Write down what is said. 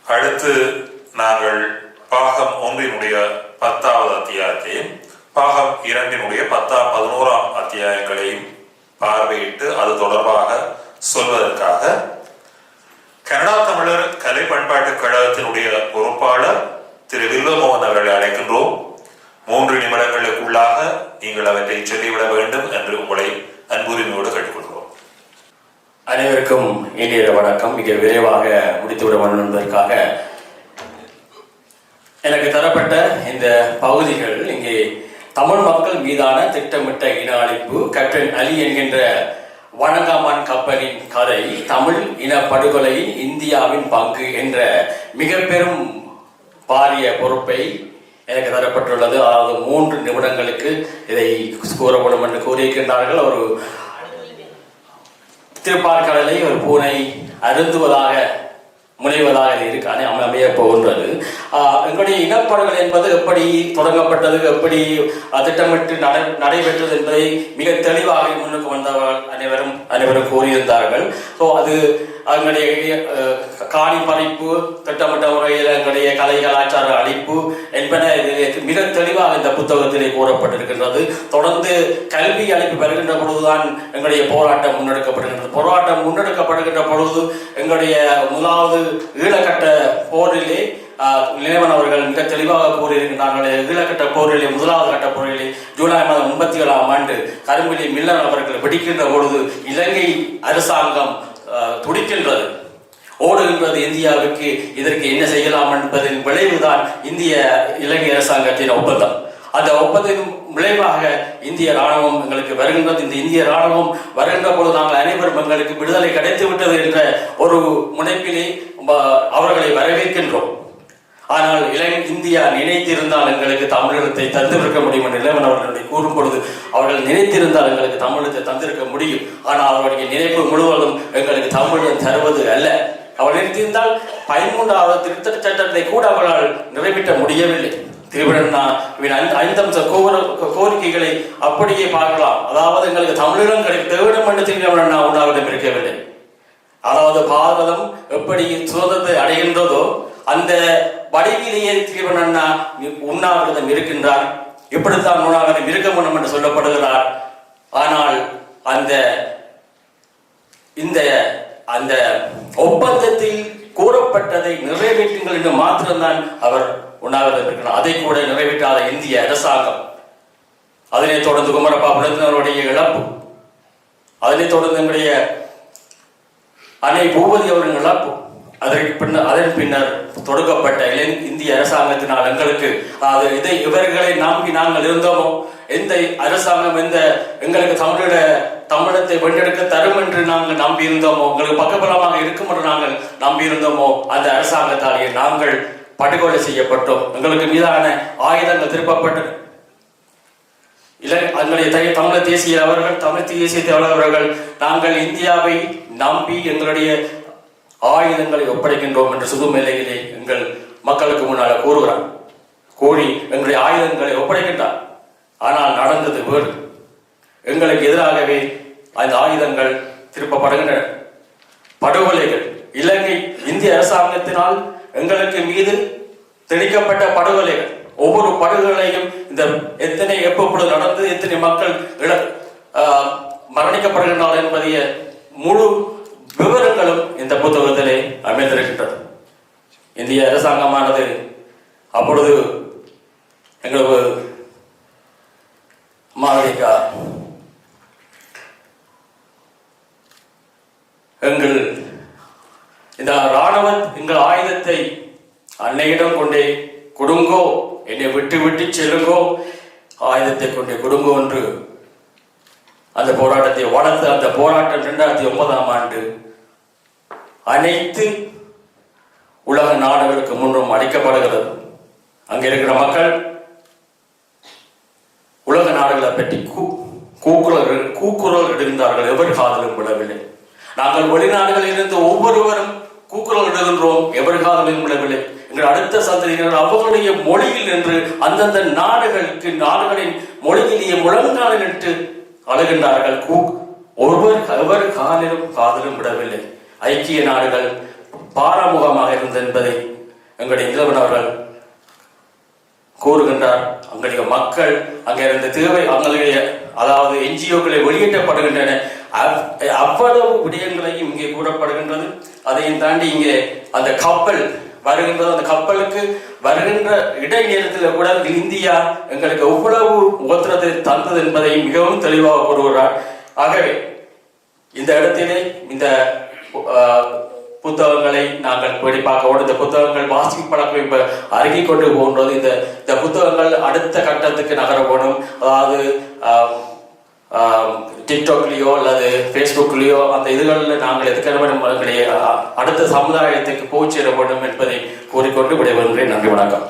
அடுத்து நாங்கள் பாகம் 1 10வது அத்தியாயத்தையும் பாகம் 2 10, 11 அத்தியாயங்களையும் பார்வையிட்டு அது தொடர்பாக சொல்வதற்காக கனடா தமிழர் கலை பண்பாட்டு கழகத்தினுடைய பொறுப்பாளர் திரு வில்வமோகன் அவர்களை அழைக்கின்றோம். 3 நிமிடங்களுக்குள்ளாக நீங்கள் அவற்றை சொல்லிவிட வேண்டும் என்று உங்களை அன்புரிமையோடு கேட்டுக்கொள்கிறோம். அனைவருக்கும் இனிய வணக்கம். மிக விரைவாக முடித்துவிட வேண்டும் என்பதற்காக எனக்கு தரப்பட்ட இந்த பகுதிகள் இங்கே தமிழ் மக்கள் மீதான திட்டமிட்ட இன அழிப்பு, கேப்டன் அலி என்கின்ற வணங்காமான் கப்பலின் கதை, தமிழ் இன படுகொலையின் இந்தியாவின் பங்கு என்ற மிக பெரும் பாரிய பொறுப்பை எனக்கு தரப்பட்டுள்ளது. அதாவது 3 நிமிடங்களுக்கு இதை கூறப்படும் என்று கூறியிருக்கின்றார்கள். ஒரு திருப்பார்கடலை ஒரு பூனை அருந்துவதாக முனைவதாக இருக்கானே அமைய போகின்றது. எங்களுடைய இனப்படுகொலை என்பது எப்படி தொடங்கப்பட்டது, எப்படி திட்டமிட்டு நடைபெற்றது என்பதை மிக தெளிவாக முன்னுக்கு வந்தவர்கள் அனைவரும் கூறியிருந்தார்கள். ஸோ அது எங்களுடைய காணி பறிப்பு, திட்டமிட்ட முறையில் எங்களுடைய கலை கலாச்சார அழிப்பு என்பன மிக தெளிவாக இந்த புத்தகத்திலே கூறப்பட்டிருக்கின்றது. தொடர்ந்து கல்வி அழிப்பு பெறுகின்ற பொழுதுதான் எங்களுடைய போராட்டம் முன்னெடுக்கப்படுகின்றது. போராட்டம் முன்னெடுக்கப்படுகின்ற பொழுது எங்களுடைய முதலாவது ஈழக்கட்ட போரிலே நிலைவன் அவர்கள் மிக தெளிவாக கூறியிருக்கிறார்கள். ஈழக்கட்ட போரிலே, முதலாவது கட்ட போரிலே ஜூலை மாதம் 87ஆம் ஆண்டு கரும்பிலி மில்லர் அவர்கள் வெடிக்கின்ற பொழுது இலங்கை அரசாங்கம் துடிக்கின்றது, ஓடுகின்றது இந்தியாவுக்கு இதற்கு என்ன செய்யலாம் என்பதன் விளைவுதான் இந்திய இலங்கை அரசாங்கத்தின் ஒப்பந்தம். அந்த ஒப்பந்தத்தின் விளைவாக இந்திய ராணுவம் எங்களுக்கு வருகின்றது. இந்த இந்திய ராணுவம் வருகின்ற பொழுது நாங்கள் அனைவரும் எங்களுக்கு விடுதலை கிடைத்து விட்டது என்ற ஒரு முனைப்பிலே அவர்களை வரவேற்கின்றோம். ஆனால் இந்தியா நினைத்திருந்தால் எங்களுக்கு தமிழகத்தை தந்திருக்க முடியும் என்று இளவன் அவர்களை கூறும் பொழுது, அவர்கள் நினைத்திருந்தால் எங்களுக்கு தமிழகத்தை தந்திருக்க முடியும். ஆனால் அவருடைய நினைப்பு முழுவதும் எங்களுக்கு தமிழகம் தருவது அல்ல. அவர் நினைத்திருந்தால் 13வது திருத்தச் சட்டத்தை கூட அவர்களால் நிறைவேற்ற முடியவில்லை. திருவிழா 5 அம்ச கோரிக்கைகளை அப்படியே பார்க்கலாம். அதாவது எங்களுக்கு தமிழகம் கிடைக்க வேண்டும் என்று திருவிழா உண்ணாவிடம் இருக்கவில்லை. அதாவது பாரதம் எப்படி சுதந்திரத்தை அடைகின்றதோ அந்த வடிவிலேயே திருவண்ணா உண்ணாவிரதம் இருக்கின்றார். இப்படித்தான் உண்ணாவிரதம் இருக்க வேண்டும் என்று சொல்லப்படுகிறார். ஆனால் அந்த ஒப்பந்தத்தில் கூறப்பட்டதை நிறைவேற்றுங்கள் என்று மாத்திரம்தான் அவர் உண்ணாவிரதம் இருக்கிறார். அதை கூட நிறைவேற்றாத இந்திய அரசாங்கம், அதனைத் தொடர்ந்து குமரப்பா புலத்தினருடைய இழப்பு, அதனைத் தொடர்ந்து எங்களுடைய அன்னை பூபதி அவரின் இழப்பு, அதன் பின்னர் தொடுக்கப்பட்ட இந்திய அரசாங்கத்தினால் எங்களுக்கு இவர்களை நம்பி நாங்கள் இருந்தோமோ, எந்த அரசாங்கம் எங்களுக்கு தமிழத்தை வென்றெடுக்க தரும் என்று நாங்கள் நம்பி இருந்தோமோ, உங்களுக்கு பக்கபலமாக இருக்கும் என்று நாங்கள் நம்பி இருந்தோமோ, அந்த அரசாங்கத்தாலேயே நாங்கள் படுகொலை செய்யப்பட்டோம். எங்களுக்கு மீதான ஆயுதங்கள் திருப்பப்பட்டது. தமிழ் தேசிய தலைவர்கள் நாங்கள் இந்தியாவை நம்பி எங்களுடைய ஆயுதங்களை ஒப்படைக்கின்றோம் என்று சுதுமேலையிலே எங்கள் மக்களுக்கு முன்னால கூறுகிறார். கூறி எங்களுடைய ஆயுதங்களை ஒப்படைக்கின்றார். ஆனால் நடந்தது வேறு. எங்களுக்கு எதிராகவே அந்த ஆயுதங்கள் திருப்பப்படுகின்றன. படுகொலைகள், இலங்கை இந்திய அரசாங்கத்தினால் எங்களுக்கு மீது திணிக்கப்பட்ட படுகொலைகள், ஒவ்வொரு படுகொலையும் இந்த எத்தனை எப்பொழுது நடந்து எத்தனை மக்கள் மரணிக்கப்படுகின்றனர் என்பதைய முழு விவரங்களும் இந்த புத்தகத்திலே அமைந்திருக்கின்றது. இந்திய அரசாங்கமானது அப்பொழுது எங்களுக்கு மாவடிக்கா எங்கள் இந்த இராணுவம் எங்கள் ஆயுதத்தை அன்னையிடம் கொண்டே கொடுங்கோ, என்னை விட்டு விட்டு செல்லுங்கோ, ஆயுதத்தை கொண்டே கொடுங்கோ என்று அந்த போராட்டத்தை வளர்த்து, அந்த போராட்டம் 2009ஆம் ஆண்டு அனைத்து உலக நாடுகளுக்கு முன்னும் அளிக்கப்படுகிறது. அங்கே இருக்கிற மக்கள் உலக நாடுகளை பற்றி கூக்குரல் இடுகின்றார்கள். எவர் காதலும் விடவில்லை. நாங்கள் வெளிநாடுகளில் இருந்து ஒவ்வொருவரும் கூக்குரல் இடுகின்றோம், எவர் காதலும் விடவில்லை. எங்கள் அடுத்த சந்ததியினர் அவர்களுடைய மொழியில் நின்று அந்தந்த நாடுகளின் மொழியிலேயே முழங்காலில் நின்று அழுகின்றார்கள். எவர் காதலும் விடவில்லை. ஐக்கிய நாடுகள் பாராமுகமாக இருந்தது என்பதை மக்கள் அங்கே இருந்த தேவை அவங்களுடைய அதாவது என்ஜிஓக்களை வெளியேற்றப்படுகின்றன. அவ்வளவு விடயங்களையும் இங்கே கூறப்படுகின்றது. அதையும் தாண்டி இங்கே அந்த கப்பல் வருகின்றது. அந்த கப்பலுக்கு வருகின்ற இடைநேரத்தில் கூட இந்தியா எங்களுக்கு எவ்வளவு உத்தரத்தை தந்தது என்பதை மிகவும் தெளிவாக கூறுகிறார். ஆகவே இந்த இடத்திலே இந்த புத்தகங்களை நாங்கள் படிப்பாக்க இந்த புத்தகங்கள் வாசிப்பு பழக்கம் இப்ப அருகி கொண்டு போன்றது. இந்த புத்தகங்கள் அடுத்த கட்டத்துக்கு நகர போகணும். அதாவது டிக்டாக்லேயோ அல்லது ஃபேஸ்புக்லேயோ அந்த இதுகளில் நாங்கள் எதுக்கெங்களுடைய அடுத்த சமுதாயத்துக்கு போய் சேர வேண்டும் என்பதை கூறிக்கொண்டு விடைபெறுகிறேன். நன்றி, வணக்கம்.